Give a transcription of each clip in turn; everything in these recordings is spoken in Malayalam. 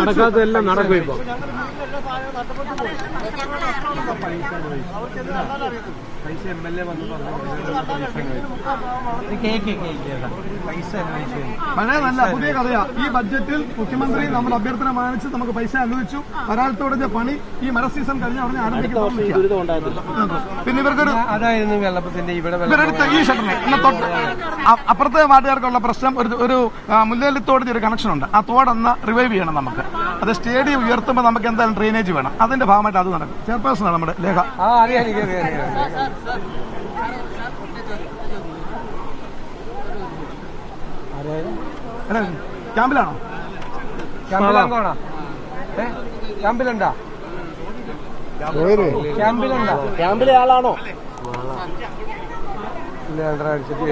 നടക്കാത്തതെല്ലാം നടക്കും. ഇപ്പൊ പൈസ MLA വന്ന് വളരെ നല്ല പുതിയ കഥയാ. ഈ ബഡ്ജറ്റിൽ മുഖ്യമന്ത്രി നമ്മുടെ അഭ്യർത്ഥന മാനിച്ച് നമുക്ക് പൈസ അനുവദിച്ചു. വരാലത്തോടെ പണി ഈ മഴ സീസൺ കഴിഞ്ഞ ഉടനെ ആരംഭിക്കുന്നു. പിന്നെ ഇവർക്കൊരു അതായിരുന്നു വെള്ളത്തിന്റെ ഇവിടെ ഈ ഷട്ടറിന് തൊട്ട് അപ്പുറത്തെ വാർഡുകാർക്കുള്ള പ്രശ്നം ഒരു മുല്ലേലിത്തോടിന്റെ ഒരു കണക്ഷൻ ഉണ്ട്. ആ തോടൊന്ന് റിവൈവ് ചെയ്യണം നമുക്ക്. അത് സ്റ്റേഡിയം ഉയർത്തുമ്പോൾ നമുക്ക് എന്തായാലും ഡ്രെയിനേജ് വേണം. അതിന്റെ ഭാഗമായിട്ട് അത് നടക്കും. ചെയർപേഴ്സണാണ് നമ്മുടെ ലേഖ. ക്യാമ്പിലാണോ? ക്യാമ്പിലുണ്ടോ? ക്യാമ്പിലെ ആളാണോ? അടിച്ചിട്ട്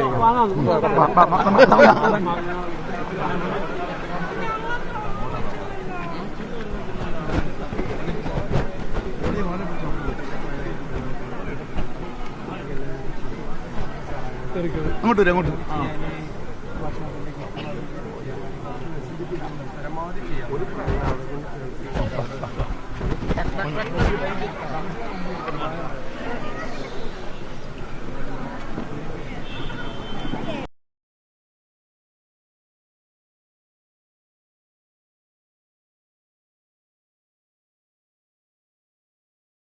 അങ്ങോട്ട് വരും. അങ്ങോട്ട് പരമാവധി ചെയ്യാം.